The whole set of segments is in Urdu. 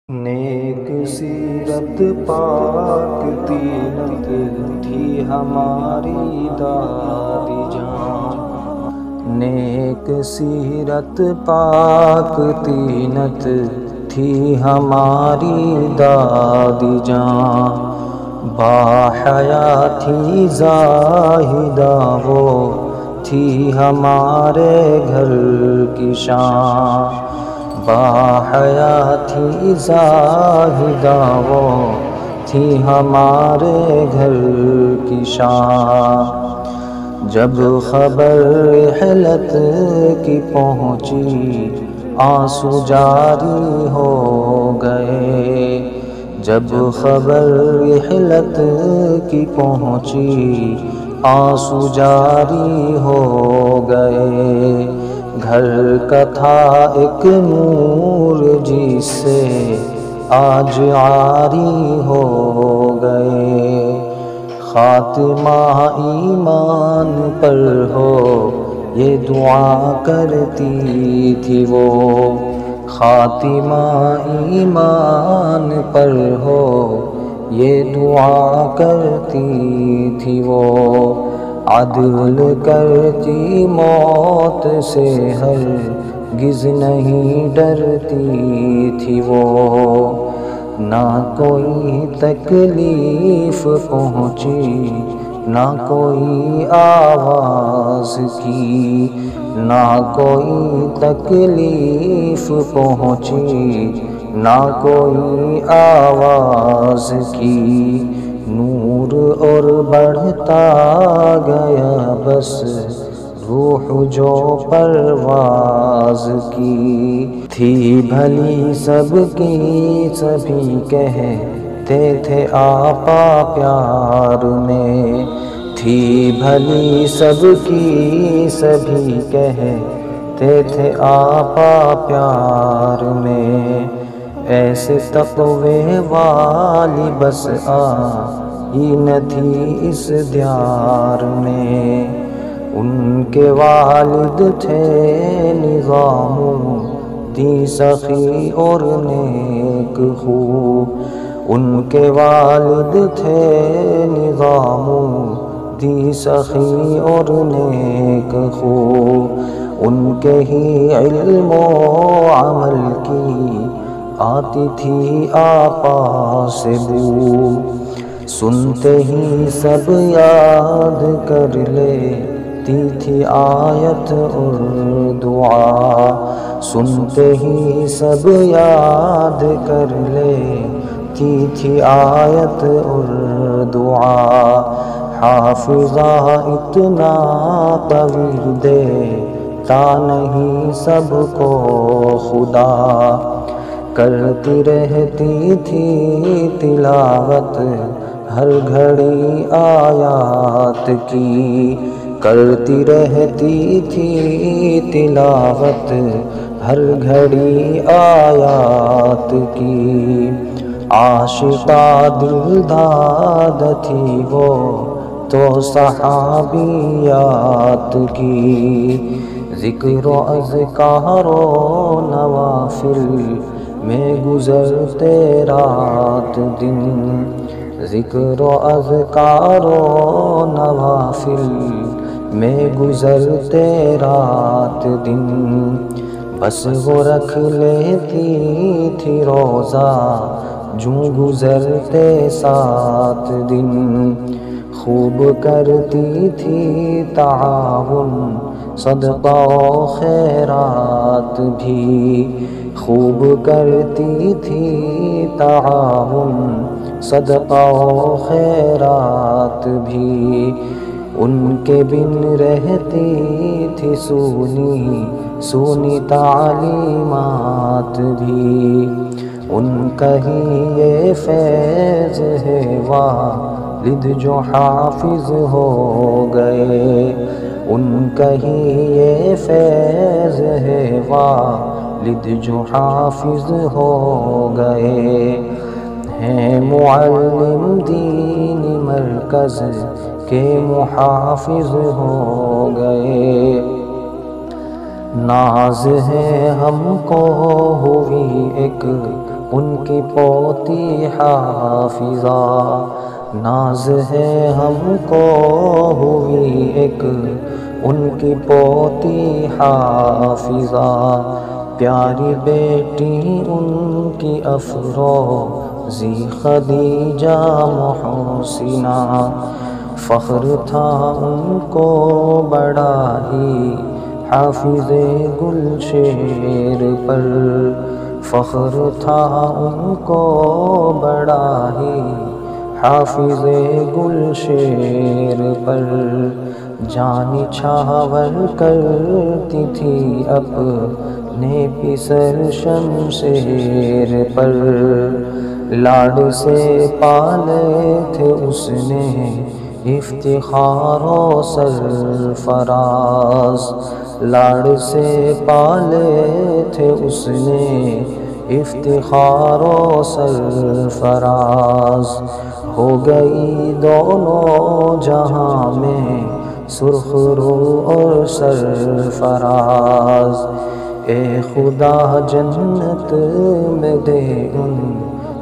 نیک سیرت پاک تینت تھی ہماری دادی جان، نیک سیرت پاک تینت تھی ہماری دادی جان، باحیا تھی زاہدہ وہ تھی ہمارے گھر کی شان، باحیا تھی زاہدہ وہ تھی ہمارے گھر کی شان، جب خبر رحلت کی پہنچی آنسو جاری ہو گئے، جب خبر رحلت کی پہنچی آنسو جاری ہو گئے، گھر کا تھا ایک نور جس سے آج عاری ہو گئے، خاتمہ ایمان پر ہو یہ دعا کرتی تھی وہ، خاتمہ ایمان پر ہو یہ دعا کرتی تھی وہ، عدل کرتی موت سے ہرگز نہیں ڈرتی تھی وہ، نہ کوئی تکلیف پہنچی نہ کوئی آواز کی، نہ کوئی تکلیف پہنچی نہ کوئی آواز کی، نور اور بڑھتا گیا بس روح جو پرواز کی، تھی بھلی سب کی سبھی کہتے تھے آپا پیار میں، تھی بھلی سب کی سبھی کہتے تھے آپا پیار میں، ایسے تقوی والی بس آئی نہ تھی اس دیار میں، ان کے والد تھے نظام الدین سخی اور نیک خو، ان کے والد تھے نظام الدین سخی اور نیک خو، ان کے ہی علم و عمل کی آتی تھی آپا سے بو، سنتے ہی سب یاد کر لیتی تھی آیت اور دعا، سنتے ہی سب یاد کر لیتی تھی آیت اور دعا، حافظہ اتنا طویل دیتا نہیں سب کو خدا، کرتی رہتی تھی تلاوت ہر گھڑی آیات کی، کرتی رہتی تھی تلاوت ہر گھڑی آیات کی، عاشقہ دلداد تھی وہ تو صحابیات کی، ذکر و اذکار و نوافل میں گزرتے رات دن، ذکر و اذکار و نوافل میں گزرتے رات دن، بس وہ رکھ لیتی تھی روزہ جوں گزرتے 7 دن، خوب کرتی تھی تعاون صدقہ و خیرات بھی، خوب کرتی تھی تعاون صدقہ و خیرات بھی، ان کے بن رہتی تھی سونی سونی تعلیمات بھی، ان کا ہی یہ فیض ہے والد جو حافظ ہو گئے، ان کا ہی یہ فیض ہے والد جو حافظ ہو گئے، ہیں معلم دین مرکز کے محافظ ہو گئے، ناز ہے ہم کو ہوئی ایک ان کی پوتی حافظہ، ناز ہے ہم کو ہوئی ایک ان کی پوتی حافظہ، پیاری بیٹی ان کی افروزی خدیجہ محسنہ، فخر تھا ان کو بڑا ہی حافظ گلشیر پر، فخر تھا ان کو بڑا ہی حافظ گلشیر پر، جان نچھاور کرتی تھی اپنے پسر شمشیر پر، لاڈ سے پالے تھے اس نے افتخار و سرفراز، لاڈ سے پالے تھے اس نے افتخار و سرفراز، ہو گئی دونوں جہاں میں سرخ رو اور سرفراز، اے خدا جنت میں دے ان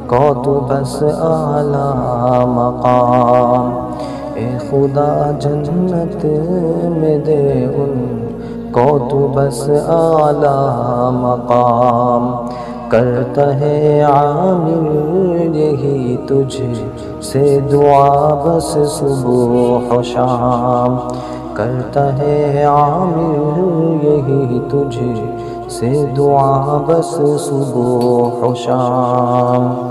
کو تو بس اعلیٰ مقام، اے خدا جنت میں دے ان کو تو بس اعلیٰ مقام، کرتا ہے عامر یہی تجھ سے دعا بس صبح و شام، کرتا ہے عامر یہی تجھ سے دعا بس صبح و شام۔